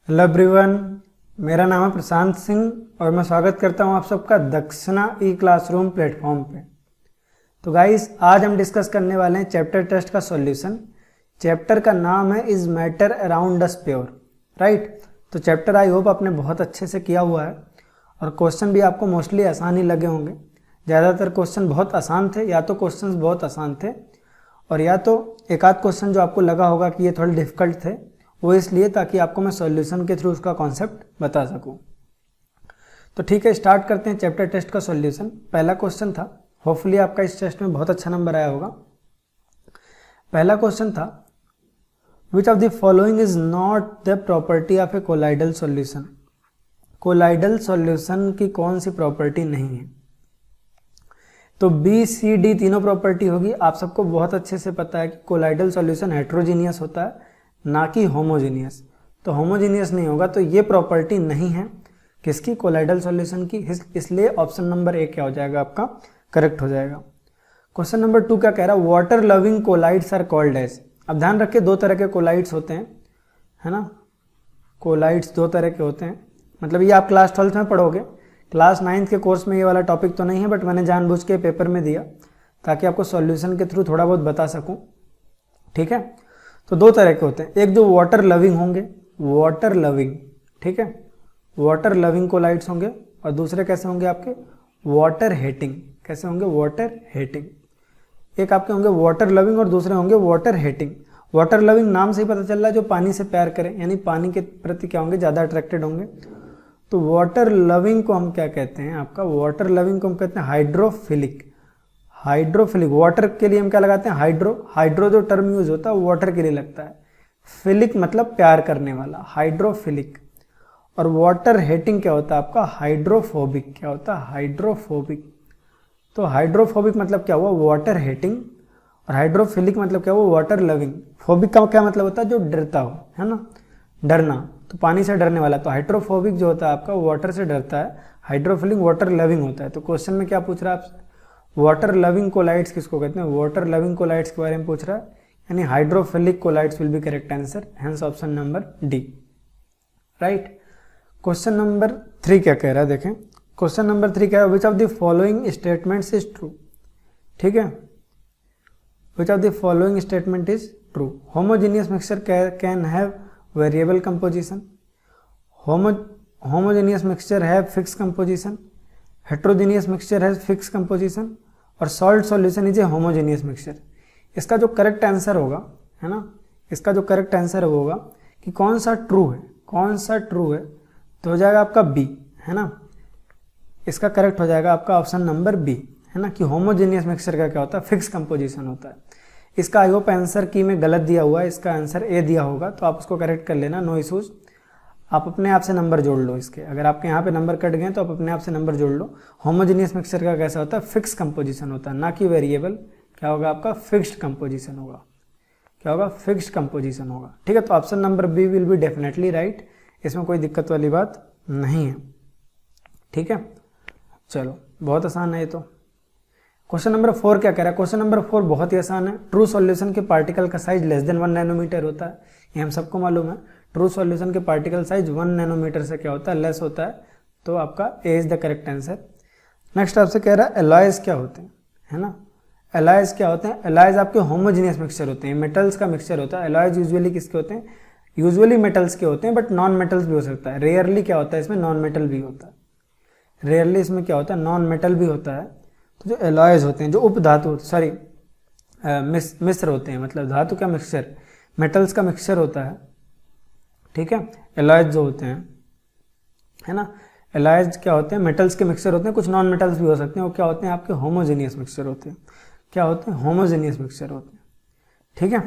Hello everyone, मेरा नाम है प्रशांत सिंह और मैं स्वागत करता हूं आप सबका दक्षिणा ई क्लासरूम प्लेटफॉर्म पे। तो गाइस, आज हम डिस्कस करने वाले हैं चैप्टर टेस्ट का सॉल्यूशन। चैप्टर का नाम है is matter around us pure, right. तो चैप्टर आई होप आपने बहुत अच्छे से किया हुआ है और क्वेश्चन भी आपको मोस्टली आसान ही लगे होंगे। ज़्यादातर क्वेश्चन बहुत आसान थे, या तो क्वेश्चन बहुत आसान थे और या तो एक आध क्वेश्चन जो आपको लगा होगा कि ये थोड़े डिफिकल्ट थे, वो इसलिए ताकि आपको मैं सॉल्यूशन के थ्रू उसका कॉन्सेप्ट बता सकूं। तो ठीक है, स्टार्ट करते हैं चैप्टर टेस्ट का सॉल्यूशन। पहला क्वेश्चन था, होपफुली आपका इस टेस्ट में बहुत अच्छा नंबर आया होगा। पहला क्वेश्चन था, विच of the following is not the property of A colloidal solution. Colloidal solution की कौन सी प्रॉपर्टी नहीं है? तो बी सी डी तीनों प्रॉपर्टी होगी। आप सबको बहुत अच्छे से पता है कि कोलाइडल सॉल्यूशन हेट्रोजीनियस होता है, ना कि होमोजीनियस। तो होमोजीनियस नहीं होगा, तो ये प्रॉपर्टी नहीं है किसकी? कोलाइडल सॉल्यूशन की। इसलिए ऑप्शन नंबर ए क्या हो जाएगा आपका? करेक्ट हो जाएगा। क्वेश्चन नंबर 2 क्या कह रहा है? Water loving colloids are called as. अब ध्यान रखिए, दो तरह के कोलाइड्स होते हैं, है ना। कोलाइड्स दो तरह के होते हैं, मतलब ये आप क्लास 12th में पढ़ोगे। क्लास 9th के कोर्स में ये वाला टॉपिक तो नहीं है, बट मैंने जानबूझ के पेपर में दिया ताकि आपको सॉल्यूशन के थ्रू थोड़ा बहुत बता सकूं, ठीक है। तो दो तरह के होते हैं, एक जो वाटर लविंग होंगे, वाटर लविंग, ठीक है, वाटर लविंग कोलाइड्स होंगे, और दूसरे कैसे होंगे आपके? Water hating. कैसे होंगे? Water hating. एक आपके होंगे वाटर लविंग और दूसरे होंगे वाटर हेटिंग। वाटर लविंग नाम से ही पता चल रहा है जो पानी से प्यार करें, यानी पानी के प्रति क्या होंगे? ज़्यादा अट्रैक्टेड होंगे। तो वाटर लविंग को हम क्या कहते हैं? आपका वाटर लविंग को हम कहते हैं हाइड्रोफिलिक। हाइड्रोफिलिक, वाटर के लिए हम क्या लगाते हैं? हाइड्रो। हाइड्रो जो टर्म यूज होता है वो वाटर के लिए लगता है, फिलिक मतलब प्यार करने वाला, हाइड्रोफिलिक। और वाटर हेटिंग क्या होता है आपका? हाइड्रोफोबिक। क्या होता है? हाइड्रोफोबिक। तो हाइड्रोफोबिक मतलब क्या हुआ? Water hating. और हाइड्रोफिलिक मतलब क्या हुआ? Water loving. फोबिक का क्या मतलब होता है? जो डरता हो, है ना, डरना। तो पानी से डरने वाला। तो हाइड्रोफोबिक जो होता है आपका वाटर से डरता है, हाइड्रोफिलिक वाटर लविंग होता है। तो क्वेश्चन में क्या पूछ रहा है आपसे? वाटर लविंग कोलाइड्स किसको कहते हैं? वाटर लविंग कोलाइड्स के बारे में पूछ रहा है, यानी hydrophilic colloids will be correct answer, hence option number D, right. Question number 3 क्या कह रहा है? देखें, क्वेश्चन नंबर 3 कह रहा है, which of the following statements is true. ठीक है, which of the following statement is true? Homogeneous mixture can have variable composition, homogeneous mixture have fix composition, heterogeneous mixture has fix composition, और salt solution is a homogeneous mixture. इसका जो correct answer होगा, है ना, इसका जो correct answer होगा कि कौन सा ट्रू है, कौन सा ट्रू है, तो हो जाएगा आपका बी, है ना। इसका करेक्ट हो जाएगा आपका ऑप्शन नंबर बी, है ना, कि होमोजीनियस मिक्सचर का क्या होता है? फिक्स कंपोजिशन होता है। इसका आई होप आंसर की में गलत दिया हुआ है, इसका आंसर ए दिया होगा, तो आप उसको करेक्ट कर लेना, नो इशूज। आप अपने आप से नंबर जोड़ लो इसके, अगर आपके यहाँ पे नंबर कट गए तो आप अपने आप से नंबर जोड़ लो। होमोजीनियस मिक्सचर का कैसा होता है? फिक्स कंपोजिशन होता है, ना कि वेरिएबल। क्या होगा आपका? फिक्स्ड कंपोजिशन होगा। क्या होगा? फिक्स्ड कंपोजिशन होगा, ठीक है। तो option number B will be definitely right, इसमें कोई दिक्कत वाली बात नहीं है, ठीक है। चलो, बहुत आसान है ये तो। क्वेश्चन नंबर 4 क्या कह रहा है? क्वेश्चन नंबर 4 बहुत ही आसान है। ट्रू सॉल्यूशन के पार्टिकल का साइज लेस देन 1 नैनोमीटर होता है, ये हम सबको मालूम है। ट्रू सॉल्यूशन के पार्टिकल साइज 1 नैनोमीटर से क्या होता है? लेस होता है। तो आपका A is the correct answer. Next आपसे कह रहा है एलॉयज क्या होते हैं, है ना। एलॉयज क्या होते हैं? एलॉयज आपके होमोजीनियस मिक्सचर होते हैं, मेटल्स का मिक्सचर होता है। एलॉयज यूजुअली किसके होते हैं? यूजुअली मेटल्स के होते हैं, बट नॉन मेटल्स भी हो सकता है। रेयरली क्या होता है इसमें? नॉन मेटल भी होता है। रेयरली इसमें क्या होता है? नॉन मेटल भी होता है। तो जो एलॉयज होते हैं, जो उपधातु, सॉरी मिश्र होते हैं, मतलब धातु का मिक्सचर, मेटल्स का मिक्सचर होता है, ठीक है। एलॉयज जो होते हैं, है ना, एलॉयज क्या होते हैं? मेटल्स के मिक्सचर होते हैं, कुछ नॉन मेटल्स भी हो सकते हैं। वो क्या होते हैं? आपके होमोजीनियस मिक्सचर होते हैं। क्या होते हैं? होमोजीनियस मिक्सचर होते हैं, ठीक है।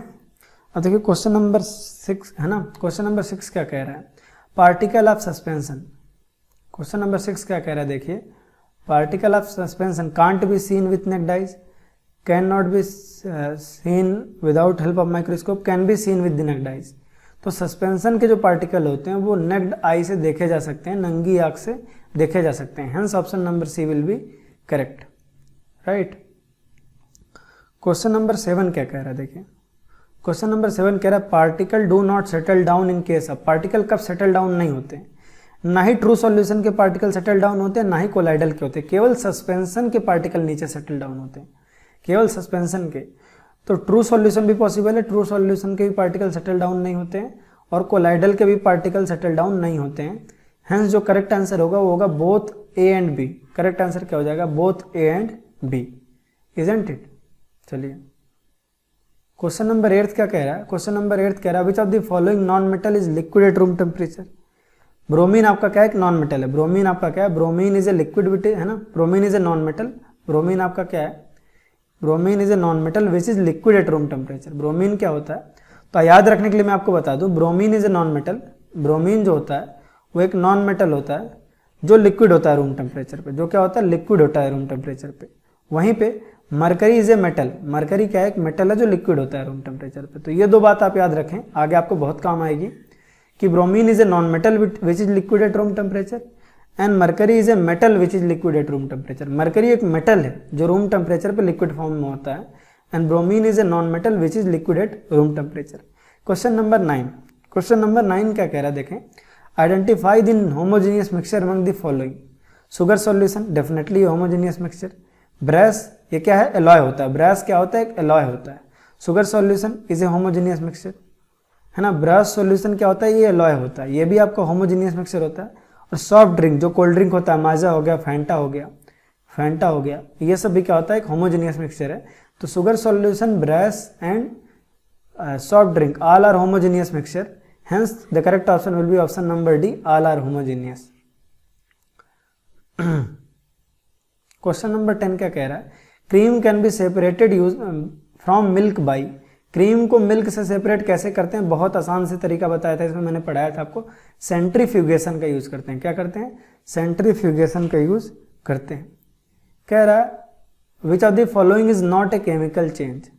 अब देखिए क्वेश्चन नंबर 6, है ना। क्वेश्चन नंबर 6 क्या कह रहा है? Particle of suspension. Question number 6 क्या कह रहा है? देखिए, particle of suspension can't be seen with necked eyes, can not be seen without help of microscope, can be seen with the necked eyes. तो सस्पेंशन के जो पार्टिकल होते हैं वो नेक्ड आई से देखे जा सकते हैं, नंगी आंख से देखे जा सकते हैं, hence option number C will be correct, right. Question number 7 क्या कह रहा है? देखिए, क्वेश्चन नंबर 7 कह रहा है particle do not settle down in case of, particle कब सेटल डाउन नहीं होते, ना ही ट्रू सॉल्यूशन के पार्टिकल सेटल डाउन होते हैं, ना ही कोलाइडल के होते, केवल सस्पेंशन के पार्टिकल नीचे सेटल डाउन होते हैं, केवल सस्पेंशन के। तो ट्रू सॉल्यूशन भी पॉसिबल है, ट्रू सॉल्यूशन के भी पार्टिकल सेटल डाउन नहीं होते हैं और कोलाइडल के भी पार्टिकल सेटल डाउन नहीं होते हैं। हेंस जो करेक्ट आंसर होगा वो होगा both A and B. Correct answer क्या हो जाएगा, both A and B, isn't it. चलिए क्वेश्चन नंबर 8 क्या कह रहा है, क्वेश्चन नंबर 8 कह रहा है which of the following non metal is liquid at room temperature. Bromine आपका क्या है, एक नॉन मेटल है। ब्रोमीन आपका क्या है, ब्रोमीन इज ए लिक्विड है ना, bromine is a non metal. Bromine आपका क्या है, bromine is a non metal which is liquid at room temperature. Bromine क्या होता है, तो याद रखने के लिए मैं आपको बता दूं, bromine is a non metal. Bromine जो होता है वो एक नॉन मेटल होता है जो लिक्विड होता है रूम टेम्परेचर पे, जो क्या होता है, लिक्विड होता है रूम टेम्परेचर पे। वहीं पे mercury is a metal, mercury क्या है, एक मेटल है जो लिक्विड होता है रूम टेम्परेचर पे। तो ये दो बात आप याद रखें, आगे आपको बहुत काम आएगी कि bromine is a non metal which is liquid at room temperature and mercury is a metal which is liquid at room temperature. Mercury एक मेटल है जो रूम टेम्परेचर पे लिक्विड फॉर्म में होता है and bromine is a non metal which is liquid at room temperature. Question number 9, question number 9 क्या कह रहा है देखें, identify the homogeneous mixture among the following. Sugar solution definitely homogeneous mixture. Brace ये क्या है, एलॉय होता है। ब्रेस क्या होता है, एक एलॉय होता है। Sugar solution is A homogeneous mixture है ना। ब्रेस सॉल्यूशन क्या होता है, ये एलॉय होता है, ये भी आपका होमोजेनियस मिक्सचर होता है। और सॉफ्ट ड्रिंक जो कोल्ड ड्रिंक होता है, माजा हो गया, फैंटा हो गया, फैंटा हो गया, ये सब भी क्या होता है, एक होमोजेनियस मिक्सचर है। तो sugar solution, brass and soft drink all are homogeneous mixture, hence the correct option will be option number D, all are homogeneous. Question number 10 क्या कह रहा है, cream can be separated use from milk by. Cream को milk से separate कैसे करते हैं, बहुत आसान से तरीका बताया था, इसमें मैंने पढ़ाया था आपको, सेंट्रीफ्यूगेशन का यूज करते हैं। क्या करते हैं, सेंट्रीफ्यूगेशन का यूज करते हैं। कह रहा है which of the following is not a chemical change.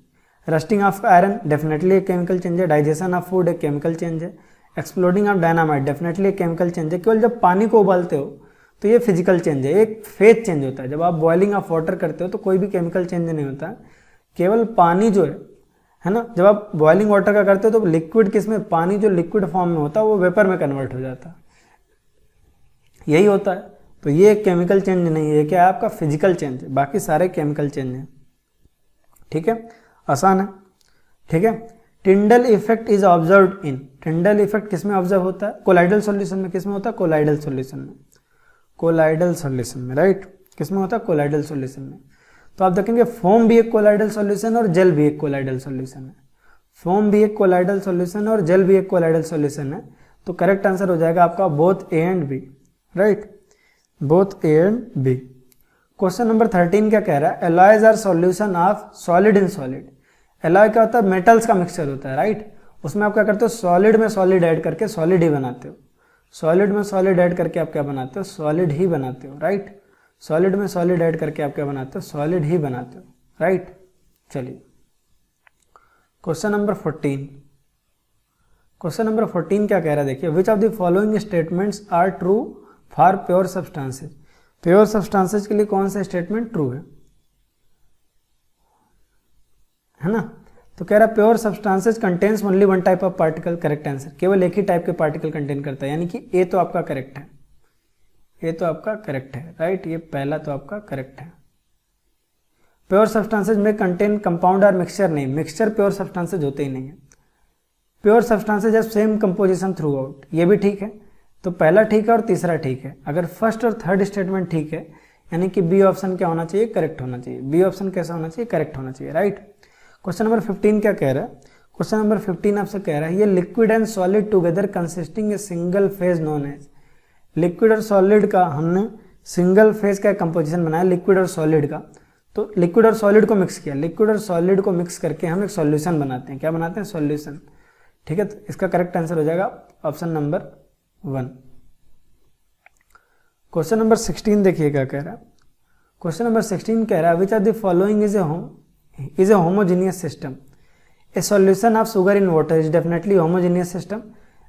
Rusting of iron definitely एक केमिकल चेंज है। डाइजेशन ऑफ फूड एक केमिकल चेंज है। एक्सप्लोडिंग ऑफ डायनामाइट डेफिनेटली एक केमिकल चेंज है। केवल जब पानी को उबालते हो तो ये फिजिकल चेंज है, एक फेज चेंज होता है। जब आप बॉइलिंग ऑफ वाटर करते हो तो कोई भी केमिकल चेंज नहीं होता, केवल पानी जो है ना, जब आप बॉइलिंग वाटर का करते हो तो लिक्विड किसमें, पानी जो लिक्विड फॉर्म में होता है वो वेपर में कन्वर्ट हो जाता है, यही होता है। तो ये एक केमिकल चेंज नहीं है, क्या है आपका फिजिकल चेंज है, बाकी सारे केमिकल चेंज हैं। ठीक है, आसान है। ठीक है, Tyndall effect is observed in. Tyndall effect किसमें ऑब्जर्व होता है, कोलाइडल सॉल्यूशन में। किसमें होता है, कोलाइडल सॉल्यूशन में, कोलाइडल सॉल्यूशन में, राइट। किसमें होता है, कोलाइडल सॉल्यूशन में। तो आप देखेंगे फोम भी एक कोलाइडल सॉल्यूशन और जेल भी एक कोलाइडल सॉल्यूशन है। फोम भी एक कोलाइडल सॉल्यूशन और जेल भी एक कोलाइडल सॉल्यूशन है। तो करेक्ट आंसर हो जाएगा आपका both A and B, right, both A and B. Question number 13 क्या कह रहा है, alloys are solution of solid in solid. Alloy क्या होता है, मेटल्स का मिक्सचर होता है, राइट। उसमें आप क्या करते हो, सॉलिड में सॉलिड ऐड करके सॉलिड ही बनाते हो। सॉलिड में सॉलिड ऐड करके आप क्या बनाते हो, सॉलिड ही बनाते हो, राइट। सॉलिड में सॉलिड ऐड करके आप क्या बनाते हो, सॉलिड ही बनाते हो, राइट। चलिए क्वेश्चन नंबर 14, क्वेश्चन नंबर 14 क्या कह रहा है देखिए, which of the following statements are true for pure substances. Pure substances के लिए कौन सा स्टेटमेंट ट्रू है ना। तो कह रहा है pure substances contains only one type of particle. Correct answer, केवल एक ही टाइप के पार्टिकल कंटेन करता है, यानी कि ए तो आपका करेक्ट है, ये तो आपका करेक्ट है, राइट। ये पहला तो आपका करेक्ट है। प्योर सब्सटेंसेज में कंटेन कंपाउंड और मिक्सचर नहीं, मिक्सचर प्योर सब्सटेंसेज होते ही नहीं है। Pure substances have same composition through out, ये भी ठीक है। तो पहला ठीक है और तीसरा ठीक है। अगर फर्स्ट और थर्ड स्टेटमेंट ठीक है, यानी कि बी ऑप्शन क्या होना चाहिए, करेक्ट होना चाहिए। बी ऑप्शन कैसा होना चाहिए, करेक्ट होना चाहिए, राइट। क्वेश्चन नंबर 15 क्या कह रहा है, क्वेश्चन नंबर 15 आपसे कह रहा है ये liquid and solid together consisting a single phase known as. Liquid और सॉलिड का हमने सिंगल फेज का कंपोजिशन बनाया, लिक्विड और सॉलिड का। तो लिक्विड और सॉलिड को मिक्स किया, लिक्विड और सॉलिड को मिक्स करके हम एक सॉल्यूशन बनाते हैं। क्या बनाते हैं, सॉल्यूशन, ठीक है। तो इसका करेक्ट आंसर हो जाएगा ऑप्शन नंबर 1। क्वेश्चन नंबर 16 देखिए क्या कह रहा है। क्वेश्चन नंबर 16 कह रहा है which are the following is a homogeneous system. A solution of sugar in water is definitely homogeneous system.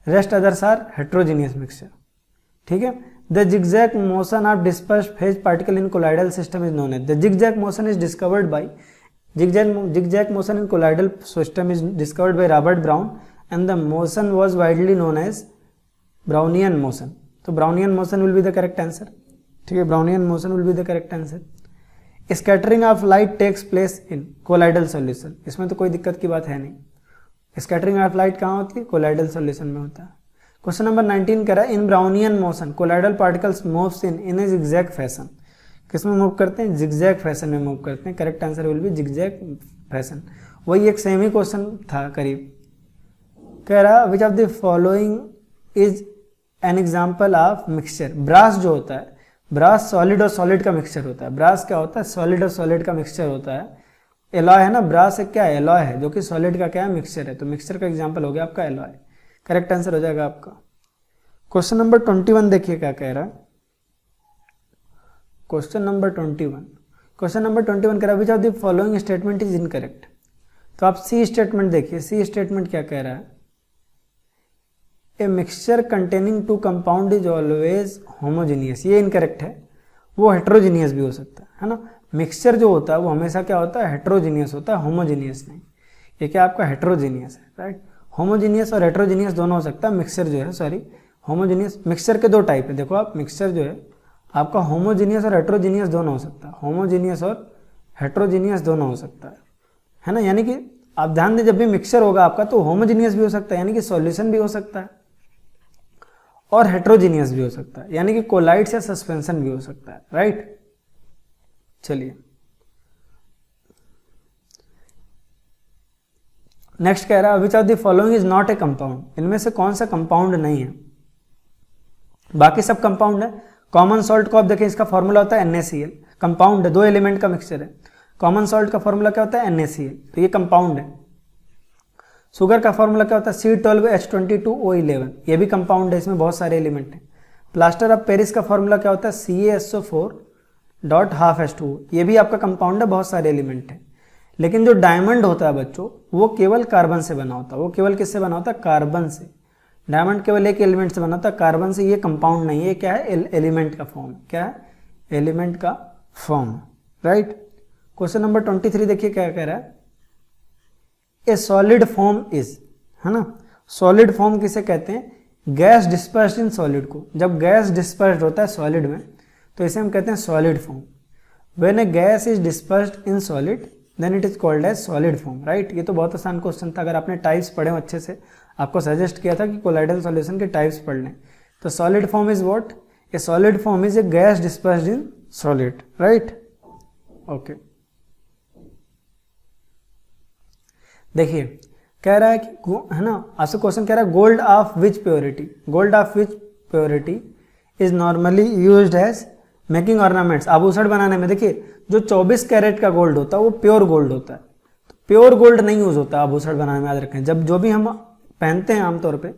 Rest others are heterogeneous mixture. ठीक है। The zigzag motion of dispersed phase particle in colloidal system is known as. The zigzag motion is discovered by Zigzag motion in colloidal system is discovered by Robert Brown and the motion was widely known as Brownian motion. तो Brownian motion will be the correct answer. ठीक है, Brownian motion will be the correct answer. Scattering of light takes place in colloidal solution. इसमें तो कोई दिक्कत की बात है नहीं. Scattering of light कहाँ होती है? colloidal solution में होता है. क्वेश्चन नंबर 19 कह रहा है in Brownian motion colloidal particles moves in a zigzag fashion. किसमें मूव करते हैं? जिगजैग फैशन में मूव करते हैं. Correct answer will be zigzag fashion. वही एक सेम ही क्वेश्चन था करीब. कह रहा which of the following is an example of mixture. Brass जो होता है, ब्रास सॉलिड और सॉलिड का मिक्सचर होता है. ब्रास क्या होता है? सॉलिड और सॉलिड का मिक्सचर होता है. एलॉय है ना, ब्रास एक क्या है? एलॉय है, जो कि सॉलिड का क्या है? मिक्सचर है. तो मिक्सचर का एग्जाम्पल हो गया आपका एलॉय. करेक्ट आंसर हो जाएगा आपका. क्वेश्चन नंबर 21 देखिए क्या कह रहा है. Question number 21. क्वेश्चन नंबर 21 कह रहा है which of the following statement is incorrect. तो आप सी स्टेटमेंट देखिए. सी स्टेटमेंट क्या कह रहा है? A mixture containing two compound is always homogeneous. ये इनकरेक्ट है. वो हेट्रोजीनियस भी हो सकता है ना. मिक्सचर जो होता है वो हमेशा क्या होता है? हेट्रोजीनियस होता है, होमोजीनियस नहीं. ये क्या आपका हेट्रोजीनियस है, राइट. होमोजीनियस और हेट्रोजीनियस दोनों हो सकता है. मिक्सचर जो है, सॉरी, होमोजीनियस. मिक्सचर के दो टाइप है. देखो आप, मिक्सचर जो है आपका होमोजीनियस और हेट्रोजीनियस दोनों हो सकता है. होमोजीनियस और हेट्रोजीनियस दोनों हो सकता है ना. यानी कि आप ध्यान दें, जब भी मिक्सचर होगा आपका तो होमोजीनियस भी हो सकता है, यानी कि सॉल्यूशन भी हो सकता है, और हेट्रोजीनियस भी हो सकता है, यानी कि कोलाइड्स या सस्पेंशन भी हो सकता है, राइट. चलिए नेक्स्ट कह रहा है which of the following is not a compound. इनमें से कौन सा कंपाउंड नहीं है? बाकी सब कंपाउंड है. कॉमन सॉल्ट को आप देखें, इसका फॉर्मूला होता है NaCl. कंपाउंड है, दो एलिमेंट का मिक्सचर है. कॉमन सॉल्ट का फॉर्मूला क्या होता है? NaCl. तो ये कंपाउंड है. शुगर का फॉर्मूला क्या होता है? C12H22O11. ये भी कंपाउंड है, इसमें बहुत सारे एलिमेंट हैं. प्लास्टर ऑफ पेरिस का फॉर्मूला क्या होता है? CaSO4.12H2O. ये भी आपका कंपाउंड है, बहुत सारे एलिमेंट है. लेकिन जो डायमंड होता है बच्चों, वो केवल कार्बन से बना होता है. वो केवल किससे बना होता है? कार्बन से. डायमंड केवल एक एलिमेंट से बना होता है, कार्बन से. ये कंपाउंड नहीं है, क्या है? एलिमेंट का फॉर्म. क्या है? एलिमेंट का फॉर्म, राइट. क्वेश्चन नंबर 23 देखिए क्या कह रहा है. ए सॉलिड फॉर्म इज, है ना. सॉलिड फॉर्म किसे कहते हैं? गैस डिस्पर्स्ड इन सॉलिड को. जब गैस डिस्पर्स्ड होता है सॉलिड में तो इसे हम कहते हैं solid foam. When a gas is dispersed in solid then it is called as solid foam, right. ये तो बहुत आसान क्वेश्चन था. अगर आपने टाइप्स पढ़े हो अच्छे से, आपको सजेस्ट किया था कि कोलाइडल सॉल्यूशन के टाइप्स पढ़ लें. तो solid form is what? A solid form is a gas dispersed in solid, right. Okay, देखिए कह रहा है कि, है ना, आपसे क्वेश्चन कह रहा है gold of which purity. Gold of which purity is normally used as making ornaments. आभूषण बनाने में. देखिए जो 24 कैरेट का गोल्ड होता है वो प्योर गोल्ड होता है. तो प्योर गोल्ड नहीं यूज होता आभूषण बनाने में, याद रखें. जब जो भी हम पहनते हैं आमतौर पे,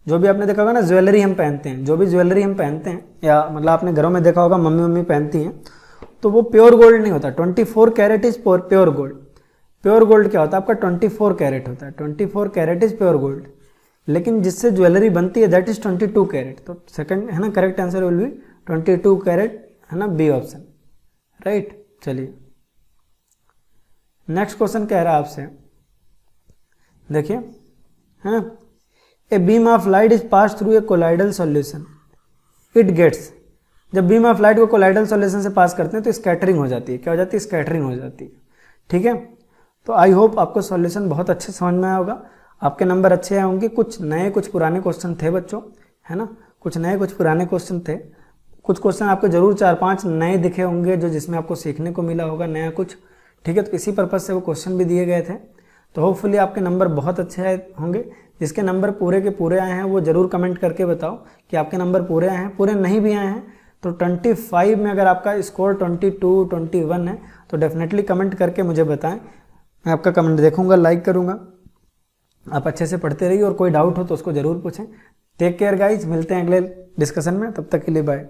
जो भी आपने देखा होगा ना ज्वेलरी हम पहनते हैं, जो भी ज्वेलरी हम पहनते हैं, या मतलब आपने घरों में देखा होगा मम्मी पहनती हैं, तो वो प्योर गोल्ड नहीं होता. 24 carat is pure gold. Pure gold क्या होता है आपका? 24 कैरेट होता है. 24 कैरेट इज प्योर गोल्ड. लेकिन जिससे ज्वेलरी बनती है दैट इज 22 कैरेट. तो सेकंड है ना, correct answer will be 22 carat, है ना, बी ऑप्शन, राइट. चलिए नेक्स्ट क्वेश्चन कह रहा है आपसे, देखिए, है ना. A beam of light is pass through a colloidal solution. It gets. जब बीम ऑफ लाइट को कोलाइडल सॉल्यूशन से पास करते हैं तो स्कैटरिंग हो जाती है. क्या हो जाती है? स्कैटरिंग हो जाती है. ठीक है. तो आई होप आपको सॉल्यूशन बहुत अच्छे समझ में आया होगा. आपके नंबर अच्छे आए होंगे. कुछ नए कुछ पुराने क्वेश्चन थे बच्चों, है ना. कुछ नए कुछ पुराने क्वेश्चन थे. कुछ क्वेश्चन आपको जरूर 4-5 नए दिखे होंगे जो जिसमें आपको सीखने को मिला होगा नया कुछ. ठीक है. तो इसी पर्पज से वो क्वेश्चन भी दिए गए थे. तो होपफुली आपके नंबर बहुत अच्छे आए होंगे. जिसके नंबर पूरे के पूरे आए हैं वो जरूर कमेंट करके बताओ कि आपके नंबर पूरे आए हैं. पूरे नहीं भी आए हैं तो 25 में अगर आपका स्कोर 22, 21 है तो डेफिनेटली कमेंट करके मुझे बताएं. मैं आपका कमेंट देखूंगा, लाइक करूंगा. आप अच्छे से पढ़ते रहिए और कोई डाउट हो तो उसको जरूर पूछें. टेक केयर गाइज, मिलते हैं अगले डिस्कशन में. तब तक के लिए बाय.